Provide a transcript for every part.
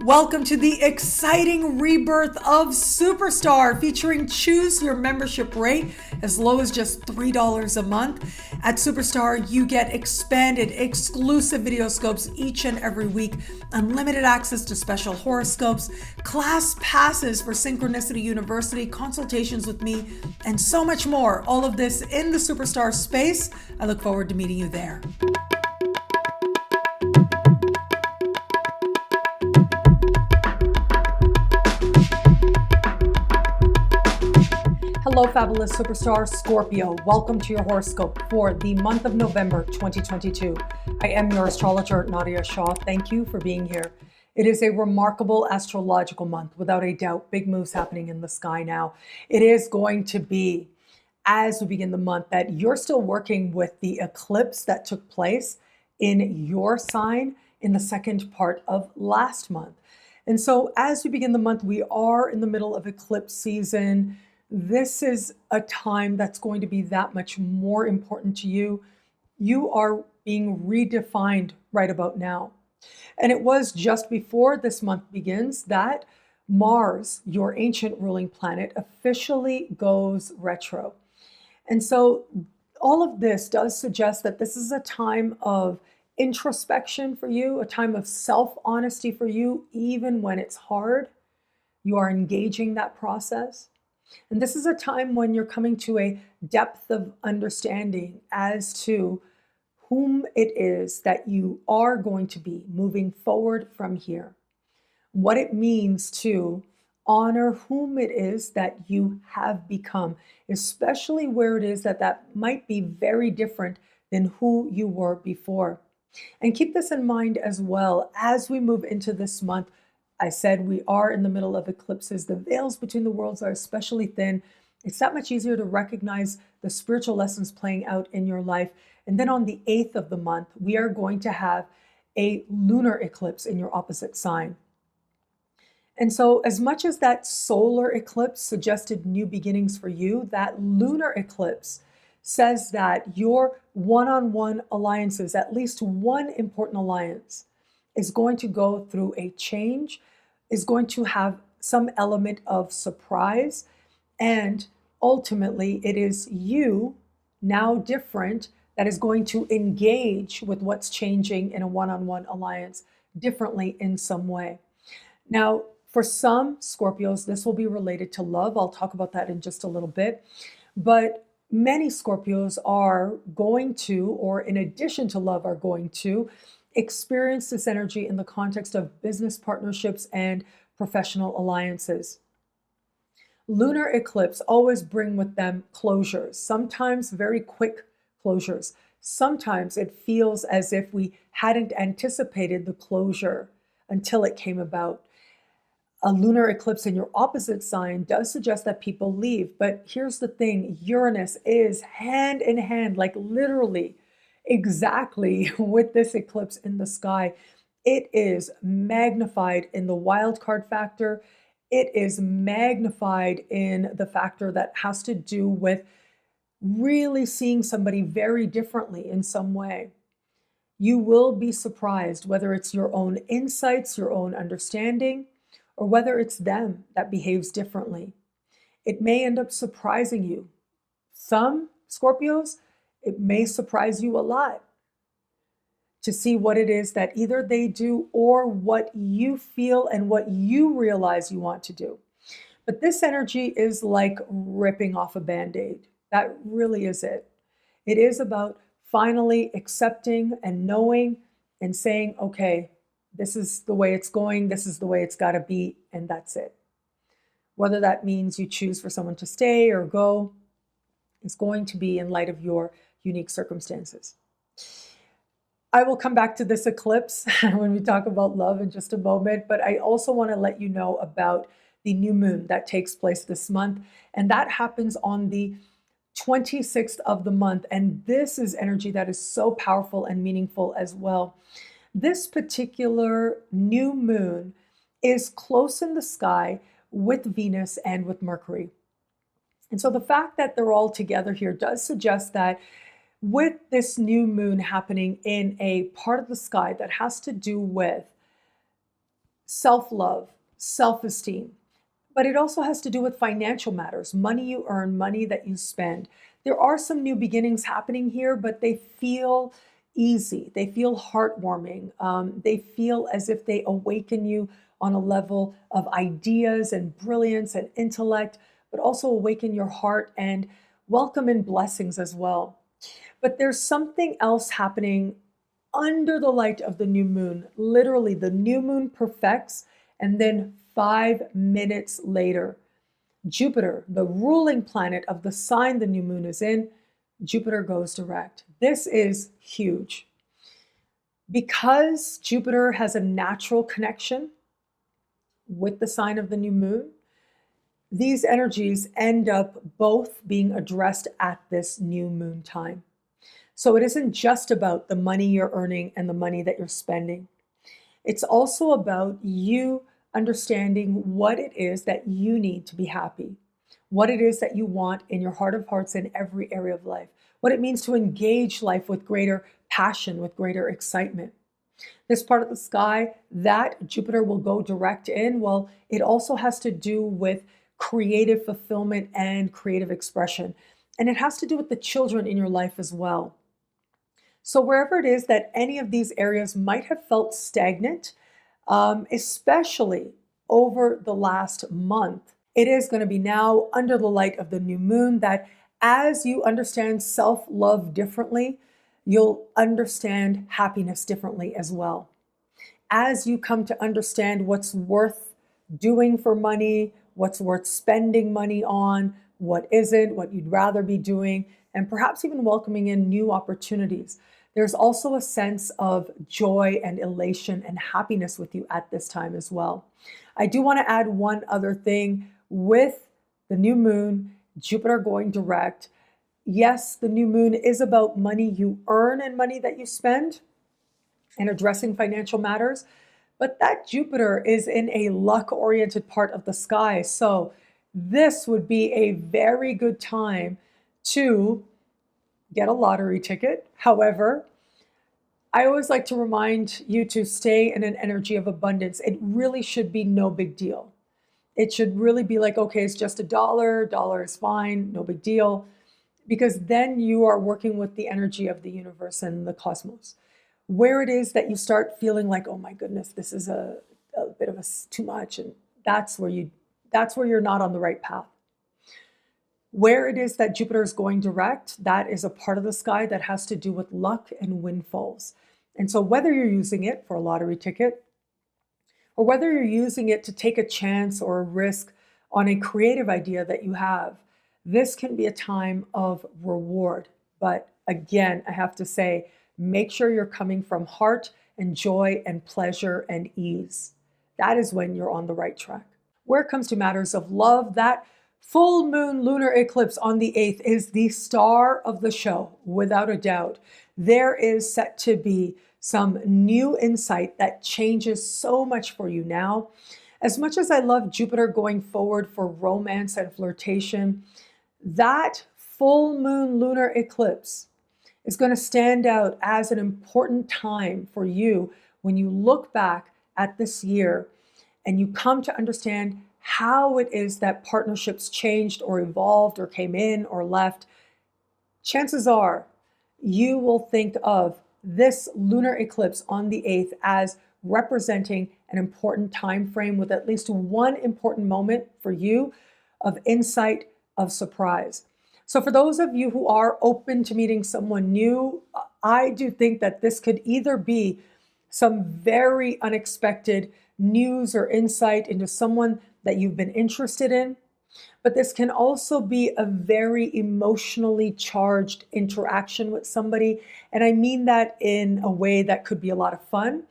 Welcome to the exciting rebirth of Superstar, featuring choose your membership rate as low as just $3 a month. At Superstar, you get expanded, exclusive video scopes each and every week, unlimited access to special horoscopes, class passes for Synchronicity University, consultations with me, and so much more. All of this in the Superstar space. I look forward to meeting you there. Hello, fabulous superstar Scorpio. Welcome to your horoscope for the month of November 2022. I am your astrologer, Nadiya Shah. Thank you for being here. It is a remarkable astrological month, without a doubt. Big moves happening in the sky now. It is going to be, as we begin the month, that you're still working with the eclipse that took place in your sign in the second part of last month. And so as we begin the month, we are in the middle of eclipse season. This is a time that's going to be that much more important to you. You are being redefined right about now. And it was just before this month begins that Mars, your ancient ruling planet, officially goes retro. And so all of this does suggest that this is a time of introspection for you, a time of self-honesty for you, even when it's hard. You are engaging that process. And this is a time when you're coming to a depth of understanding as to whom it is that you are going to be moving forward from here. What it means to honor whom it is that you have become, especially where it is that that might be very different than who you were before. And keep this in mind as well as we move into this month. I said we are in the middle of eclipses. The veils between the worlds are especially thin. It's that much easier to recognize the spiritual lessons playing out in your life. And then on the 8th of the month, we are going to have a lunar eclipse in your opposite sign. And so as much as that solar eclipse suggested new beginnings for you, that lunar eclipse says that your one-on-one alliances, at least one important alliance, is going to go through a change, is going to have some element of surprise, and ultimately it is you, now different, that is going to engage with what's changing in a one-on-one alliance differently in some way. Now, for some Scorpios, this will be related to love. I'll talk about that in just a little bit. But many Scorpios are going to, or in addition to love, are going to experience this energy in the context of business partnerships and professional alliances. Lunar eclipse always bring with them closures, sometimes very quick closures. Sometimes it feels as if we hadn't anticipated the closure until it came about. A lunar eclipse in your opposite sign does suggest that people leave, but here's the thing, Uranus is hand in hand, like literally exactly with this eclipse in the sky. It is magnified in the wild card factor. It is magnified in the factor that has to do with really seeing somebody very differently in some way. You will be surprised whether it's your own insights, your own understanding, or whether it's them that behaves differently. It may end up surprising you. Some Scorpios, it may surprise you a lot to see what it is that either they do or what you feel and what you realize you want to do. But this energy is like ripping off a Band-Aid. That really is it. It is about finally accepting and knowing and saying, okay, this is the way it's going, this is the way it's got to be, and that's it. Whether that means you choose for someone to stay or go, is going to be in light of your unique circumstances. I will come back to this eclipse when we talk about love in just a moment, but I also want to let you know about the new moon that takes place this month, and that happens on the 26th of the month, and this is energy that is so powerful and meaningful as well. This particular new moon is close in the sky with Venus and with Mercury. And so the fact that they're all together here does suggest that with this new moon happening in a part of the sky that has to do with self-love, self-esteem. But it also has to do with financial matters, money you earn, money that you spend. There are some new beginnings happening here, but they feel easy. They feel heartwarming. They feel as if they awaken you on a level of ideas and brilliance and intellect, but also awaken your heart and welcome in blessings as well. But there's something else happening under the light of the new moon. Literally, the new moon perfects, and then 5 minutes later, Jupiter, the ruling planet of the sign the new moon is in, Jupiter goes direct. This is huge. Because Jupiter has a natural connection with the sign of the new moon, these energies end up both being addressed at this new moon time. So it isn't just about the money you're earning and the money that you're spending. It's also about you understanding what it is that you need to be happy, what it is that you want in your heart of hearts in every area of life, what it means to engage life with greater passion, with greater excitement. This part of the sky that Jupiter will go direct in, well, it also has to do with creative fulfillment and creative expression. And it has to do with the children in your life as well. So wherever it is that any of these areas might have felt stagnant, especially over the last month, it is going to be now under the light of the new moon that as you understand self-love differently, you'll understand happiness differently as well. As you come to understand what's worth doing for money, what's worth spending money on, what isn't, what you'd rather be doing, and perhaps even welcoming in new opportunities. There's also a sense of joy and elation and happiness with you at this time as well. I do want to add one other thing with the new moon, Jupiter going direct. Yes, the new moon is about money you earn and money that you spend and addressing financial matters, but that Jupiter is in a luck-oriented part of the sky. So this would be a very good time to get a lottery ticket. However, I always like to remind you to stay in an energy of abundance. It really should be no big deal. It should really be like, okay, it's just $1 is fine, no big deal, because then you are working with the energy of the universe and the cosmos. Where it is that you start feeling like, oh my goodness, this is a bit of too much, and that's where you're not on the right path. Where it is that Jupiter is going direct, that is a part of the sky that has to do with luck and windfalls. And so whether you're using it for a lottery ticket, or whether you're using it to take a chance or a risk on a creative idea that you have, this can be a time of reward. But again, I have to say, make sure you're coming from heart and joy and pleasure and ease. That is when you're on the right track. Where it comes to matters of love, that full moon lunar eclipse on the 8th is the star of the show, without a doubt. There is set to be some new insight that changes so much for you now. As much as I love Jupiter going forward for romance and flirtation, that full moon lunar eclipse is going to stand out as an important time for you when you look back at this year and you come to understand how it is that partnerships changed or evolved or came in or left. Chances are you will think of this lunar eclipse on the 8th as representing an important time frame with at least one important moment for you of insight, of surprise. So for those of you who are open to meeting someone new, I do think that this could either be some very unexpected news or insight into someone that you've been interested in, but this can also be a very emotionally charged interaction with somebody. And I mean that in a way that could be a lot of fun.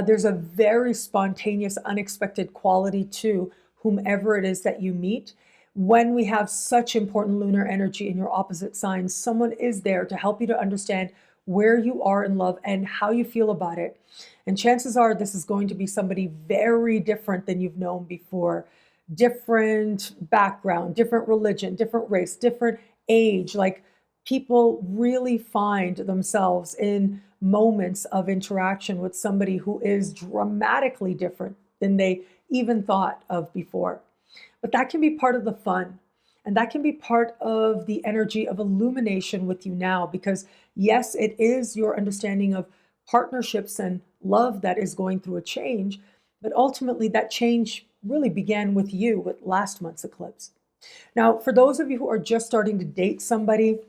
There's a very spontaneous, unexpected quality to whomever it is that you meet. When we have such important lunar energy in your opposite signs, someone is there to help you to understand where you are in love and how you feel about it. And chances are this is going to be somebody very different than you've known before. Different background, different religion, different race, different age. Like, people really find themselves in moments of interaction with somebody who is dramatically different than they even thought of before. But that can be part of the fun. And that can be part of the energy of illumination with you now, because yes, it is your understanding of partnerships and love that is going through a change. But ultimately, that change really began with you with last month's eclipse. Now, for those of you who are just starting to date somebody,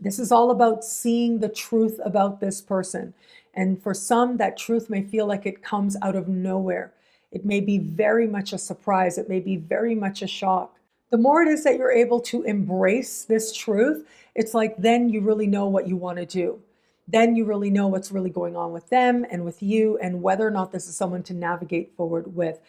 this is all about seeing the truth about this person. And for some, that truth may feel like it comes out of nowhere. It may be very much a surprise. It may be very much a shock. The more it is that you're able to embrace this truth, it's like then you really know what you want to do. Then you really know what's really going on with them and with you, and whether or not this is someone to navigate forward with.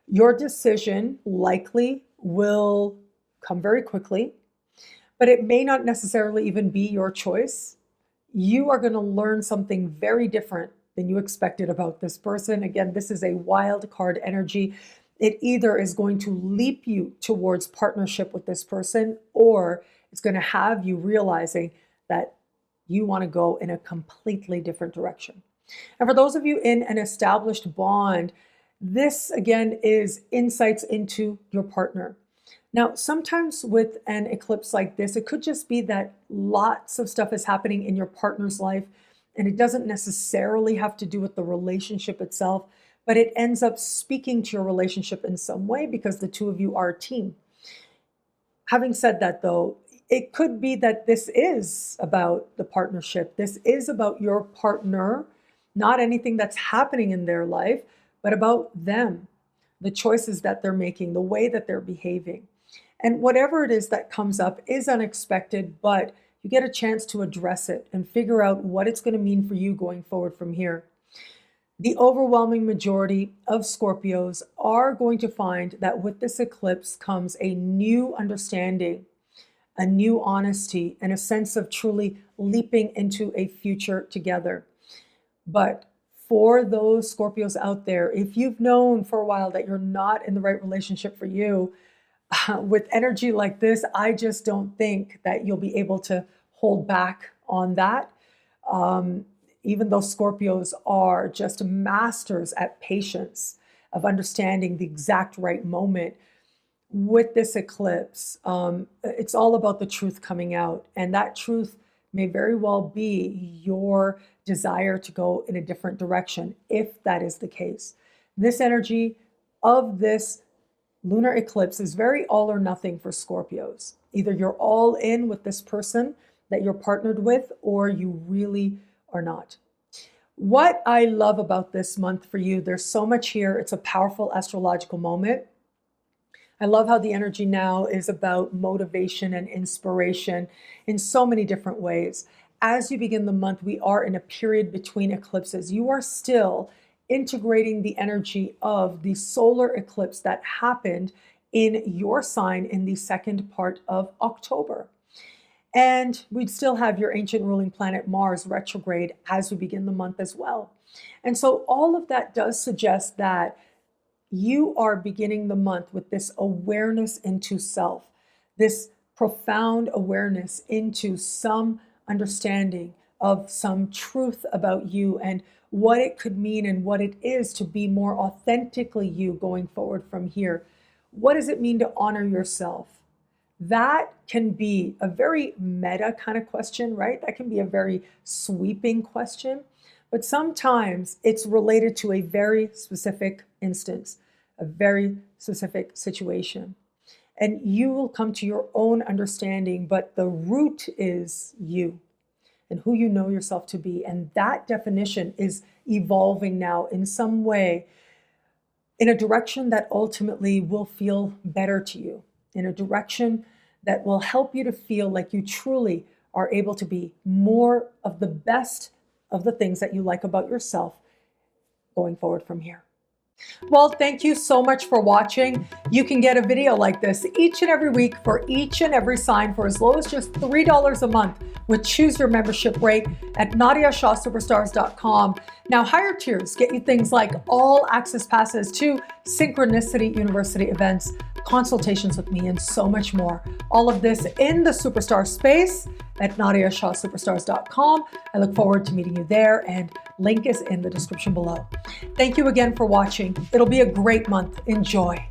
Your decision likely will come very quickly, but it may not necessarily even be your choice. You are going to learn something very different than you expected about this person. Again, this is a wild card energy. It either is going to leap you towards partnership with this person, or it's going to have you realizing that you want to go in a completely different direction. And for those of you in an established bond, this again is insights into your partner. Now, sometimes with an eclipse like this, it could just be that lots of stuff is happening in your partner's life, and it doesn't necessarily have to do with the relationship itself, but it ends up speaking to your relationship in some way because the two of you are a team. Having said that, though, it could be that this is about the partnership. This is about your partner, not anything that's happening in their life, but about them, the choices that they're making, the way that they're behaving. And whatever it is that comes up is unexpected, but you get a chance to address it and figure out what it's going to mean for you going forward from here. The overwhelming majority of Scorpios are going to find that with this eclipse comes a new understanding, a new honesty, and a sense of truly leaping into a future together. But for those Scorpios out there, if you've known for a while that you're not in the right relationship for you, with energy like this, I just don't think that you'll be able to hold back on that. Even though Scorpios are just masters at patience, of understanding the exact right moment, with this eclipse, it's all about the truth coming out. And that truth may very well be your desire to go in a different direction, if that is the case. This energy of this lunar eclipse is very all or nothing for Scorpios. Either you're all in with this person that you're partnered with, or you really are not. What I love about this month for you, there's so much here. It's a powerful astrological moment. I love how the energy now is about motivation and inspiration in so many different ways. As you begin the month, we are in a period between eclipses. You are still integrating the energy of the solar eclipse that happened in your sign in the second part of October. And we'd still have your ancient ruling planet Mars retrograde as we begin the month as well. And so all of that does suggest that you are beginning the month with this awareness into self, this profound awareness into some understanding of some truth about you and what it could mean and what it is to be more authentically you going forward from here. What does it mean to honor yourself? That can be a very meta kind of question, right? That can be a very sweeping question, but sometimes it's related to a very specific instance, a very specific situation. And you will come to your own understanding, but the root is you and who you know yourself to be. And that definition is evolving now in some way in a direction that ultimately will feel better to you, in a direction that will help you to feel like you truly are able to be more of the best of the things that you like about yourself going forward from here. Well, thank you so much for watching. You can get a video like this each and every week for each and every sign for as low as just $3 a month with Choose Your Membership rate at NadiyaShahSuperstars.com. Now, higher tiers get you things like all access passes to Synchronicity University events, consultations with me, and so much more. All of this in the Superstar space at NadiyaShahSuperstars.com. I look forward to meeting you there, and Link is in the description below. Thank you again for watching. It'll be a great month. Enjoy.